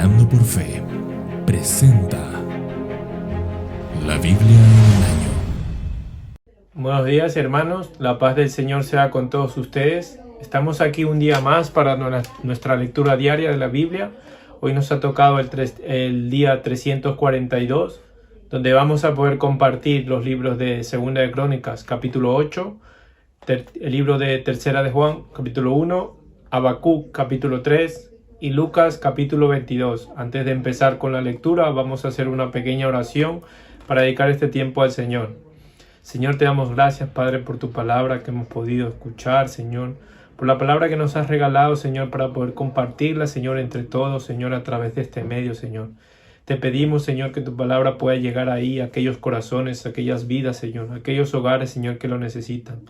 Caminando por Fe presenta la Biblia en un año. Buenos días, hermanos, la paz del Señor sea con todos ustedes. Estamos aquí un día más para nuestra lectura diaria de la Biblia. Hoy nos ha tocado el día 342, donde vamos a poder compartir los libros de Segunda de Crónicas, capítulo 8, el libro de Tercera de Juan, capítulo 1, Habacuc, capítulo 3 y Lucas, capítulo 22. Antes de empezar con la lectura, vamos a hacer una pequeña oración para dedicar este tiempo al Señor. Señor, te damos gracias, Padre, por tu palabra que hemos podido escuchar, Señor, por la palabra que nos has regalado, Señor, para poder compartirla, Señor, entre todos, Señor, a través de este medio, Señor. Te pedimos, Señor, que tu palabra pueda llegar ahí, a aquellos corazones, a aquellas vidas, Señor, a aquellos hogares, Señor, que lo necesitan.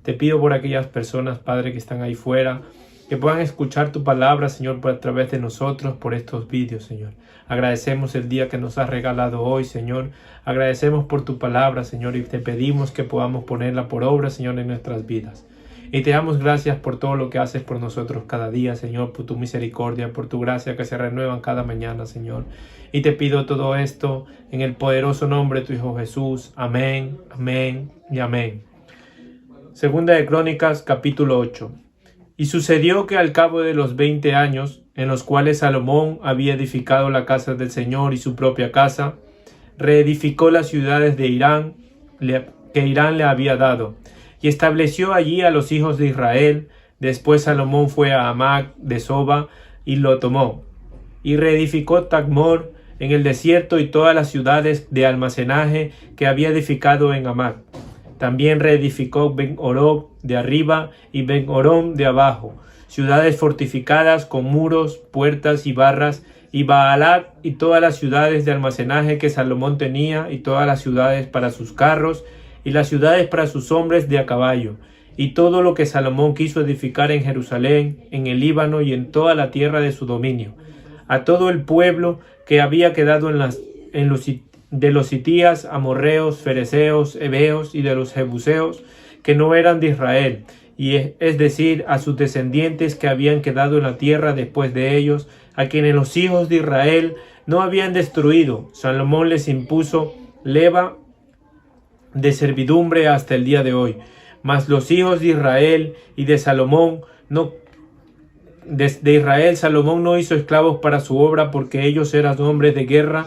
Te pido por aquellas personas, Padre, que están ahí fuera, que puedan escuchar tu palabra, Señor, a través de nosotros, por estos vídeos, Señor. Agradecemos el día que nos has regalado hoy, Señor. Agradecemos por tu palabra, Señor, y te pedimos que podamos ponerla por obra, Señor, en nuestras vidas. Y te damos gracias por todo lo que haces por nosotros cada día, Señor, por tu misericordia, por tu gracia que se renuevan cada mañana, Señor. Y te pido todo esto en el poderoso nombre de tu Hijo Jesús. Amén, amén y amén. Segunda de Crónicas, capítulo 8. Y sucedió que al cabo de los 20 años, en los cuales Salomón había edificado la casa del Señor y su propia casa, reedificó las ciudades de Irán, que Irán le había dado, y estableció allí a los hijos de Israel. Después Salomón fue a Hamac de Soba y lo tomó, y reedificó Tacmor en el desierto y todas las ciudades de almacenaje que había edificado en Hamac. También reedificó Ben-Orob de arriba y Ben-Orón de abajo, ciudades fortificadas con muros, puertas y barras, y Baalat y todas las ciudades de almacenaje que Salomón tenía, y todas las ciudades para sus carros, y las ciudades para sus hombres de a caballo, y todo lo que Salomón quiso edificar en Jerusalén, en el Líbano y en toda la tierra de su dominio, a todo el pueblo que había quedado de los sitías, amorreos, fereceos, heveos y de los jebuseos, que no eran de Israel, y es decir, a sus descendientes que habían quedado en la tierra después de ellos, a quienes los hijos de Israel no habían destruido. Salomón les impuso leva de servidumbre hasta el día de hoy. Mas los hijos de Israel y de Salomón de Israel Salomón no hizo esclavos para su obra, porque ellos eran hombres de guerra,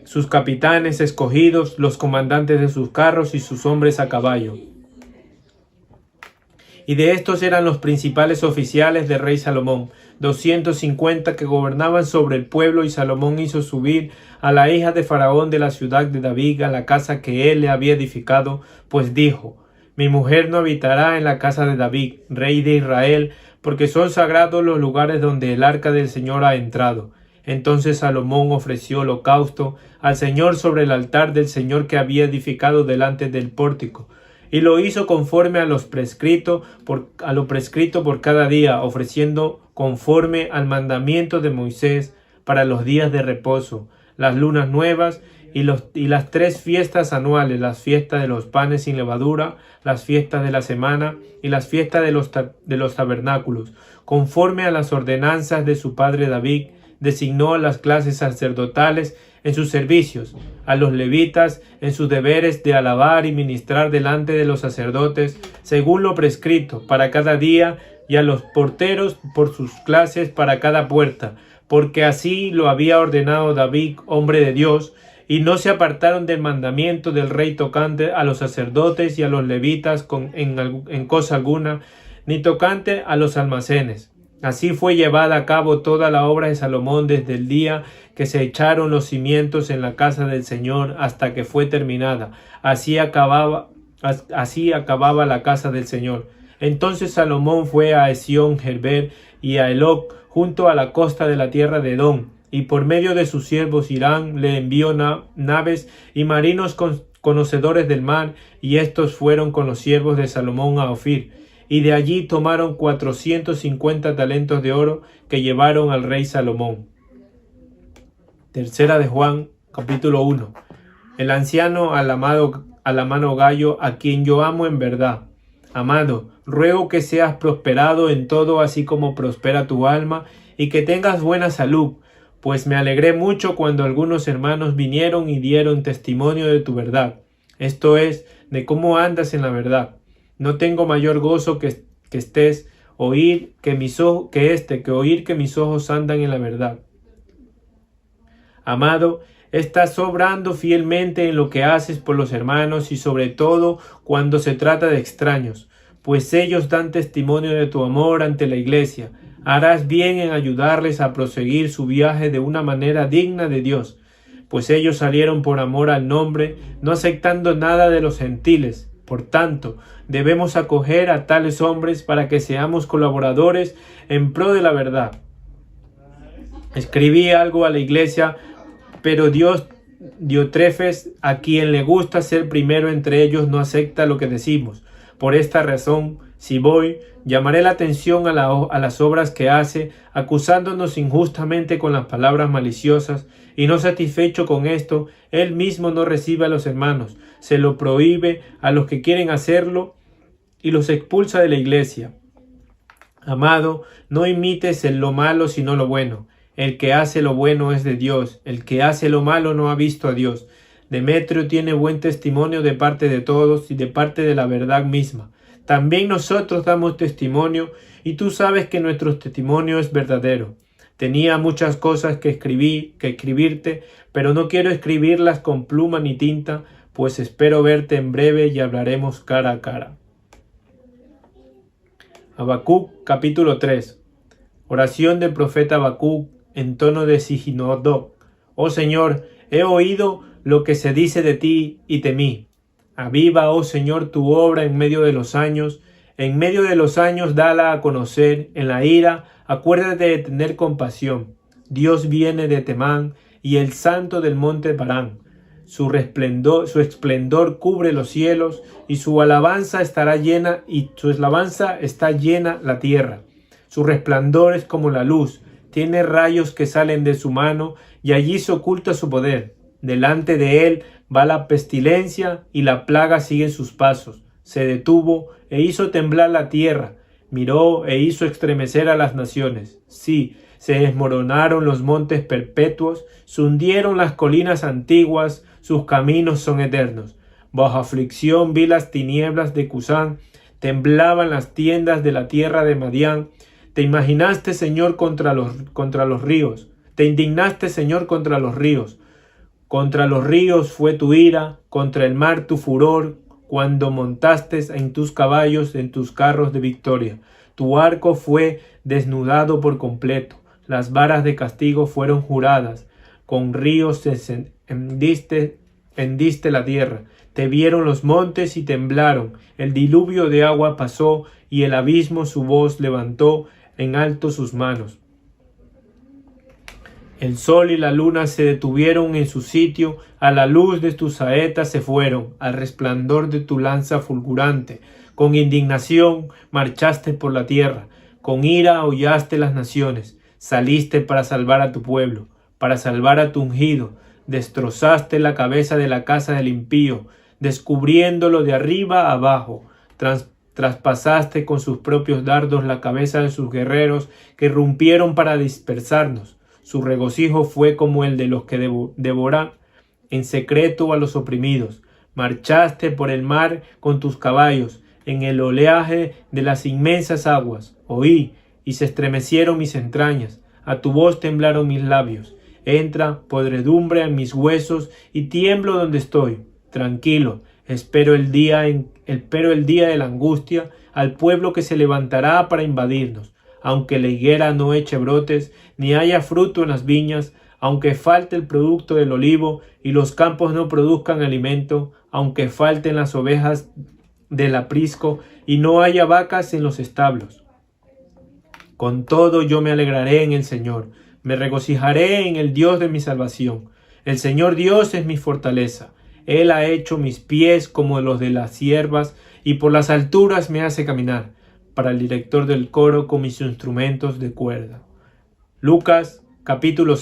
sus capitanes escogidos, los comandantes de sus carros y sus hombres a caballo. Y de estos eran los principales oficiales del rey Salomón, 250 que gobernaban sobre el pueblo. Y Salomón hizo subir a la hija de Faraón de la ciudad de David a la casa que él le había edificado, pues dijo: mi mujer no habitará en la casa de David, rey de Israel, porque son sagrados los lugares donde el arca del Señor ha entrado. Entonces Salomón ofreció holocausto al Señor sobre el altar del Señor que había edificado delante del pórtico, y lo hizo conforme a lo prescrito por cada día, ofreciendo conforme al mandamiento de Moisés para los días de reposo, las lunas nuevas y las 3 fiestas anuales, las fiestas de los panes sin levadura, las fiestas de la semana y las fiestas de los tabernáculos, conforme a las ordenanzas de su padre David. Designó a las clases sacerdotales en sus servicios, a los levitas en sus deberes de alabar y ministrar delante de los sacerdotes, según lo prescrito, para cada día, y a los porteros por sus clases para cada puerta, porque así lo había ordenado David, hombre de Dios. Y no se apartaron del mandamiento del rey tocante a los sacerdotes y a los levitas en cosa alguna, ni tocante a los almacenes. Así fue llevada a cabo toda la obra de Salomón desde el día que se echaron los cimientos en la casa del Señor hasta que fue terminada. Así acababa la casa del Señor. Entonces Salomón fue a Esión-Geber y a Eloc, junto a la costa de la tierra de Edom, y por medio de sus siervos Irán le envió naves y marinos conocedores del mar, y estos fueron con los siervos de Salomón a Ofir. Y de allí tomaron 450 talentos de oro que llevaron al rey Salomón. Tercera de Juan, capítulo 1. El anciano a la mano Gallo, a quien yo amo en verdad. Amado, ruego que seas prosperado en todo, así como prospera tu alma, y que tengas buena salud, pues me alegré mucho cuando algunos hermanos vinieron y dieron testimonio de tu verdad, esto es, de cómo andas en la verdad. No tengo mayor gozo que oír que mis ojos andan en la verdad. Amado, estás obrando fielmente en lo que haces por los hermanos y sobre todo cuando se trata de extraños, pues ellos dan testimonio de tu amor ante la iglesia. Harás bien en ayudarles a proseguir su viaje de una manera digna de Dios, pues ellos salieron por amor al nombre, no aceptando nada de los gentiles. Por tanto, debemos acoger a tales hombres para que seamos colaboradores en pro de la verdad. Escribí algo a la iglesia, pero Diotrefes, a quien le gusta ser primero entre ellos, no acepta lo que decimos. Por esta razón, si voy, llamaré la atención a las obras que hace, acusándonos injustamente con las palabras maliciosas, y no satisfecho con esto, él mismo no recibe a los hermanos, se lo prohíbe a los que quieren hacerlo y los expulsa de la iglesia. Amado, no imites en lo malo sino lo bueno. El que hace lo bueno es de Dios, el que hace lo malo no ha visto a Dios. Demetrio tiene buen testimonio de parte de todos y de parte de la verdad misma. También nosotros damos testimonio, y tú sabes que nuestro testimonio es verdadero. Tenía muchas cosas que escribirte, pero no quiero escribirlas con pluma ni tinta, pues espero verte en breve y hablaremos cara a cara. Habacuc capítulo 3. Oración del profeta Habacuc en tono de siginodo. Oh Señor, he oído lo que se dice de ti y temí. Aviva, oh Señor, tu obra en medio de los años dala a conocer. En la ira, acuérdate de tener compasión. Dios viene de Temán y el santo del monte Parán. Su esplendor cubre los cielos y su alabanza está llena la tierra. Su resplandor es como la luz, tiene rayos que salen de su mano y allí se oculta su poder. Delante de él va la pestilencia y la plaga sigue sus pasos. Se detuvo e hizo temblar la tierra, miró e hizo estremecer a las naciones. Sí, se desmoronaron los montes perpetuos, se hundieron las colinas antiguas, sus caminos son eternos. Bajo aflicción vi las tinieblas de Cusán, temblaban las tiendas de la tierra de Madián. Te imaginaste, Señor, contra los ríos. Te indignaste, Señor, contra los ríos. Contra los ríos fue tu ira, contra el mar tu furor, cuando montaste en tus caballos, en tus carros de victoria. Tu arco fue desnudado por completo, las varas de castigo fueron juradas, con ríos hendiste la tierra. Te vieron los montes y temblaron, el diluvio de agua pasó y el abismo su voz levantó en alto sus manos. El sol y la luna se detuvieron en su sitio, a la luz de tus saetas se fueron, al resplandor de tu lanza fulgurante. Con indignación marchaste por la tierra, con ira hollaste las naciones. Saliste para salvar a tu pueblo, para salvar a tu ungido. Destrozaste la cabeza de la casa del impío, descubriéndolo de arriba a abajo. Traspasaste con sus propios dardos la cabeza de sus guerreros que irrumpieron para dispersarnos. Su regocijo fue como el de los que devoran en secreto a los oprimidos. Marchaste por el mar con tus caballos, en el oleaje de las inmensas aguas. Oí, y se estremecieron mis entrañas. A tu voz temblaron mis labios. Entra podredumbre en mis huesos y tiemblo donde estoy. Tranquilo, espero el día de la angustia, al pueblo que se levantará para invadirnos. Aunque la higuera no eche brotes, ni haya fruto en las viñas, aunque falte el producto del olivo y los campos no produzcan alimento, aunque falten las ovejas del aprisco y no haya vacas en los establos. Con todo yo me alegraré en el Señor, me regocijaré en el Dios de mi salvación. El Señor Dios es mi fortaleza. Él ha hecho mis pies como los de las ciervas y por las alturas me hace caminar. Para el director del coro con mis instrumentos de cuerda. Lucas capítulo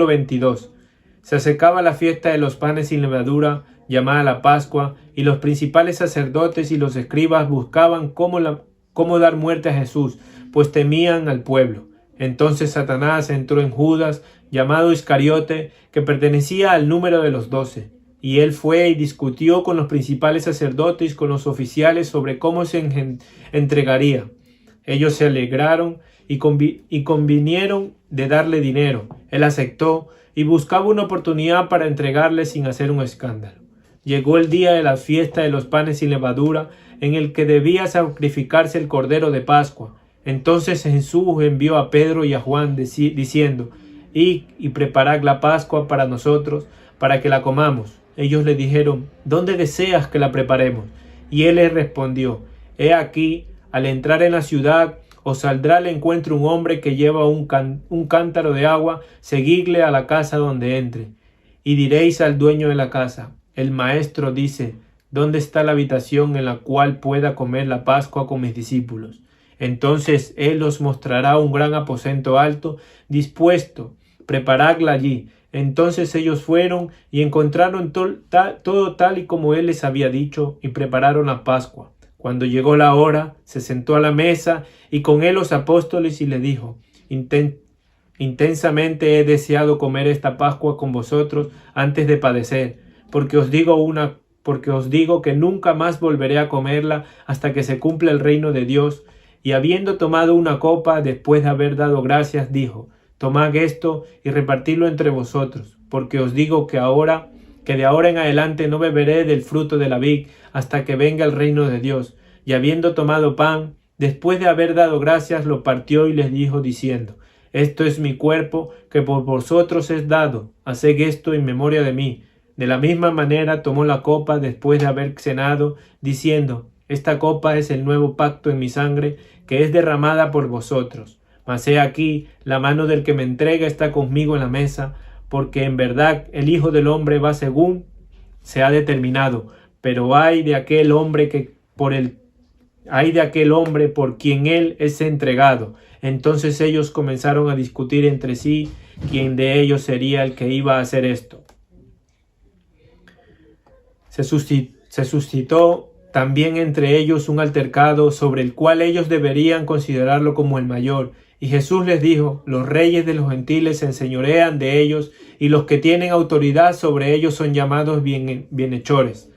22. Se acercaba la fiesta de los panes sin levadura, llamada la Pascua, y los principales sacerdotes y los escribas buscaban cómo dar muerte a Jesús, pues temían al pueblo. Entonces Satanás entró en Judas, llamado Iscariote, que pertenecía al número de los 12. Y él fue y discutió con los principales sacerdotes y con los oficiales sobre cómo se entregaría. Ellos se alegraron y convinieron de darle dinero. Él aceptó y buscaba una oportunidad para entregarle sin hacer un escándalo. Llegó el día de la fiesta de los panes sin levadura, en el que debía sacrificarse el cordero de Pascua. Entonces Jesús envió a Pedro y a Juan diciendo: Id y preparad la Pascua para nosotros, para que la comamos. Ellos le dijeron: ¿Dónde deseas que la preparemos? Y él les respondió: He aquí, al entrar en la ciudad, os saldrá al encuentro un hombre que lleva un cántaro de agua, seguidle a la casa donde entre. Y diréis al dueño de la casa: El maestro dice: ¿Dónde está la habitación en la cual pueda comer la Pascua con mis discípulos? Entonces él os mostrará un gran aposento alto, dispuesto, preparadla allí. Entonces ellos fueron y encontraron todo tal y como él les había dicho, y prepararon la Pascua. Cuando llegó la hora, se sentó a la mesa, y con él los apóstoles, y le dijo: Intensamente he deseado comer esta Pascua con vosotros antes de padecer, porque os digo que nunca más volveré a comerla hasta que se cumpla el reino de Dios. Y habiendo tomado una copa, después de haber dado gracias, dijo: Tomad esto y repartidlo entre vosotros, porque os digo que de ahora en adelante no beberé del fruto de la vid hasta que venga el reino de Dios. Y habiendo tomado pan, después de haber dado gracias, lo partió y les dijo diciendo: Esto es mi cuerpo, que por vosotros es dado. Haced esto en memoria de mí. De la misma manera tomó la copa después de haber cenado, diciendo: Esta copa es el nuevo pacto en mi sangre, que es derramada por vosotros. Mas he aquí, la mano del que me entrega está conmigo en la mesa, porque en verdad el Hijo del Hombre va según se ha determinado. Pero hay de aquel hombre por quien él es entregado. Entonces ellos comenzaron a discutir entre sí quién de ellos sería el que iba a hacer esto. Se suscitó también entre ellos un altercado sobre el cual ellos deberían considerarlo como el mayor. Y Jesús les dijo: Los reyes de los gentiles se enseñorean de ellos, y los que tienen autoridad sobre ellos son llamados bienhechores.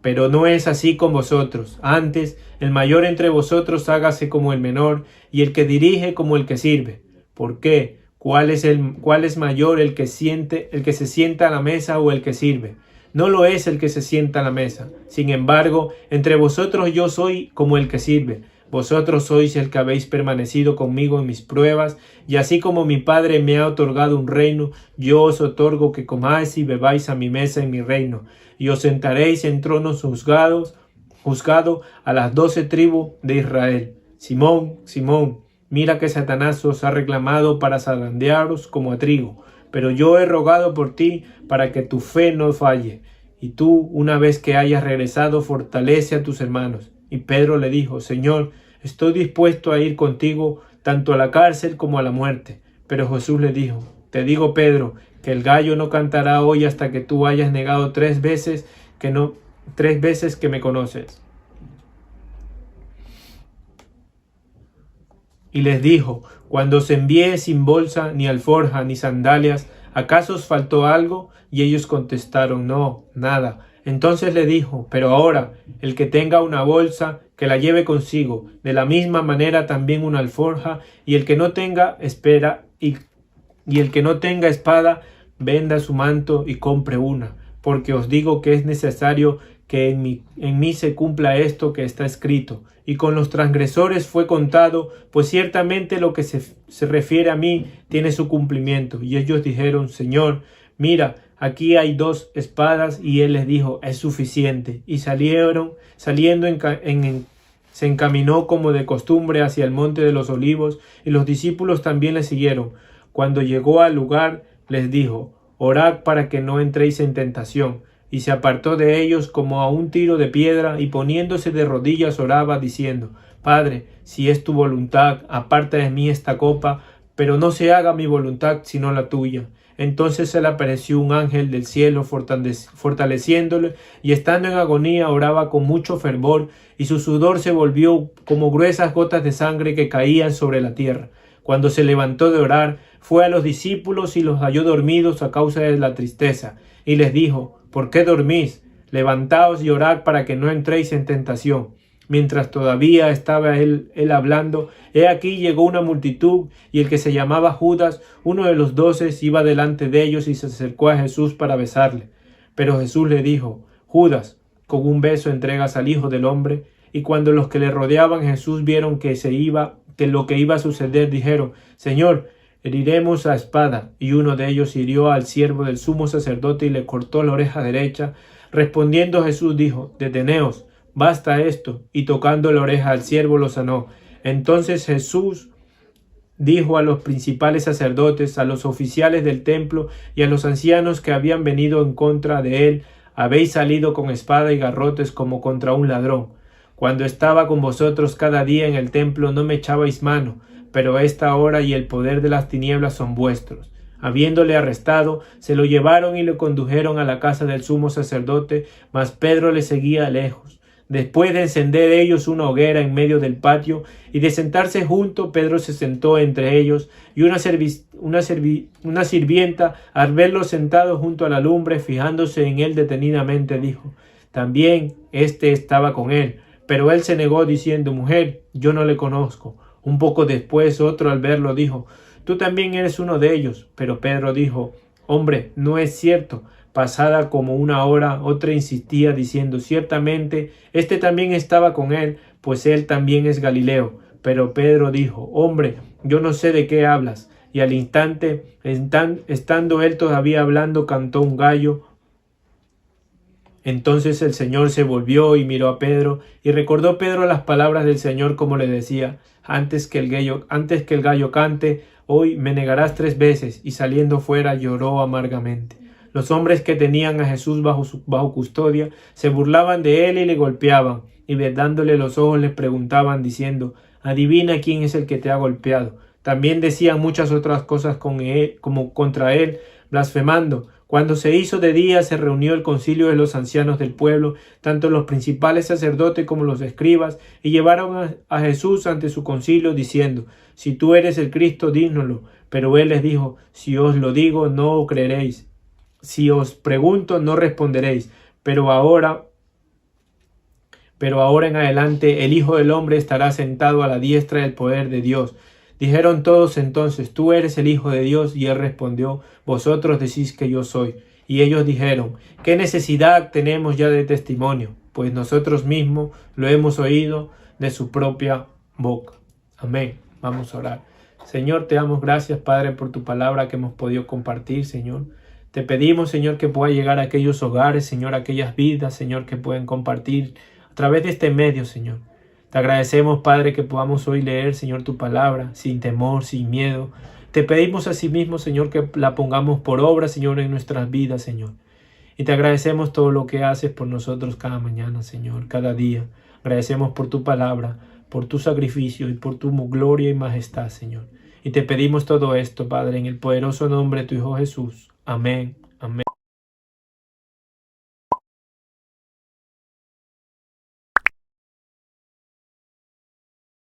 Pero no es así con vosotros. Antes, el mayor entre vosotros hágase como el menor, y el que dirige como el que sirve. ¿Por qué? ¿Cuál es mayor, el que se sienta a la mesa o el que sirve? No lo es el que se sienta a la mesa. Sin embargo, entre vosotros yo soy como el que sirve. Vosotros sois el que habéis permanecido conmigo en mis pruebas, y así como mi Padre me ha otorgado un reino, yo os otorgo que comáis y bebáis a mi mesa en mi reino, y os sentaréis en tronos juzgado a las 12 tribus de Israel. Simón, Simón, mira que Satanás os ha reclamado para zarandearos como a trigo, pero yo he rogado por ti para que tu fe no falle. Y tú, una vez que hayas regresado, fortalece a tus hermanos. Y Pedro le dijo: Señor, estoy dispuesto a ir contigo tanto a la cárcel como a la muerte. Pero Jesús le dijo: Te digo, Pedro, que el gallo no cantará hoy hasta que tú hayas negado 3 veces que me conoces. Y les dijo: Cuando os envié sin bolsa, ni alforja, ni sandalias, ¿acaso os faltó algo? Y ellos contestaron: No, nada. Entonces le dijo: Pero ahora, el que tenga una bolsa, que la lleve consigo, de la misma manera también una alforja, y el que no tenga espada, venda su manto y compre una, porque os digo que es necesario que en mí se cumpla esto que está escrito. Y con los transgresores fue contado, pues ciertamente lo que se refiere a mí tiene su cumplimiento. Y ellos dijeron: Señor, mira, aquí hay 2 espadas. Y él les dijo: es suficiente. Y saliendo se encaminó como de costumbre hacia el monte de los olivos, y los discípulos también le siguieron. Cuando llegó al lugar, les dijo: Orad para que no entréis en tentación. Y se apartó de ellos como a un tiro de piedra, y poniéndose de rodillas oraba, diciendo: Padre, si es tu voluntad, aparta de mí esta copa, pero no se haga mi voluntad sino la tuya. Entonces se le apareció un ángel del cielo fortaleciéndole, y estando en agonía oraba con mucho fervor, y su sudor se volvió como gruesas gotas de sangre que caían sobre la tierra. Cuando se levantó de orar, fue a los discípulos y los halló dormidos a causa de la tristeza, y les dijo: ¿Por qué dormís? Levantaos y orad para que no entréis en tentación. Mientras todavía estaba él hablando, he aquí llegó una multitud, y el que se llamaba Judas, uno de los 12, iba delante de ellos y se acercó a Jesús para besarle. Pero Jesús le dijo: Judas, con un beso entregas al Hijo del Hombre. Y cuando los que le rodeaban Jesús vieron que lo que iba a suceder, dijeron: Señor, heriremos a espada. Y uno de ellos hirió al siervo del sumo sacerdote y le cortó la oreja derecha. Respondiendo Jesús dijo: Deteneos, basta esto. Y tocando la oreja al siervo lo sanó. Entonces Jesús dijo a los principales sacerdotes, a los oficiales del templo y a los ancianos que habían venido en contra de él: Habéis salido con espada y garrotes como contra un ladrón. Cuando estaba con vosotros cada día en el templo no me echabais mano, pero esta hora y el poder de las tinieblas son vuestros. Habiéndole arrestado, se lo llevaron y le condujeron a la casa del sumo sacerdote, mas Pedro le seguía lejos. Después de encender ellos una hoguera en medio del patio y de sentarse junto, Pedro se sentó entre ellos, y una sirvienta, al verlo sentado junto a la lumbre, fijándose en él detenidamente, dijo: También éste estaba con él. Pero él se negó diciendo: Mujer, yo no le conozco. Un poco después otro, al verlo, dijo: Tú también eres uno de ellos. Pero Pedro dijo: Hombre, no es cierto. Pasada como una hora, otra insistía diciendo: Ciertamente, este también estaba con él, pues él también es Galileo. Pero Pedro dijo: Hombre, yo no sé de qué hablas. Y al instante, estando él todavía hablando, cantó un gallo. Entonces el Señor se volvió y miró a Pedro, y recordó Pedro las palabras del Señor, como le decía: Antes que el gallo cante, hoy me negarás 3 veces. Y saliendo fuera lloró amargamente. Los hombres que tenían a Jesús bajo custodia se burlaban de él y le golpeaban, y vendándole los ojos les preguntaban diciendo: Adivina quién es el que te ha golpeado. También decían muchas otras cosas como contra él, blasfemando. Cuando se hizo de día, se reunió el concilio de los ancianos del pueblo, tanto los principales sacerdotes como los escribas, y llevaron a Jesús ante su concilio, diciendo: Si tú eres el Cristo, dínoslo. Pero él les dijo: Si os lo digo, no creeréis. Si os pregunto, no responderéis. Pero ahora en adelante el Hijo del Hombre estará sentado a la diestra del poder de Dios. Dijeron todos entonces: Tú eres el Hijo de Dios. Y él respondió: Vosotros decís que yo soy. Y ellos dijeron: ¿Qué necesidad tenemos ya de testimonio? Pues nosotros mismos lo hemos oído de su propia boca. Amén. Vamos a orar. Señor, te damos gracias, Padre, por tu palabra que hemos podido compartir, Señor. Te pedimos, Señor, que pueda llegar a aquellos hogares, Señor, a aquellas vidas, Señor, que pueden compartir a través de este medio, Señor. Te agradecemos, Padre, que podamos hoy leer, Señor, tu palabra, sin temor, sin miedo. Te pedimos asimismo, Señor, que la pongamos por obra, Señor, en nuestras vidas, Señor. Y te agradecemos todo lo que haces por nosotros cada mañana, Señor, cada día. Agradecemos por tu palabra, por tu sacrificio y por tu gloria y majestad, Señor. Y te pedimos todo esto, Padre, en el poderoso nombre de tu Hijo Jesús. Amén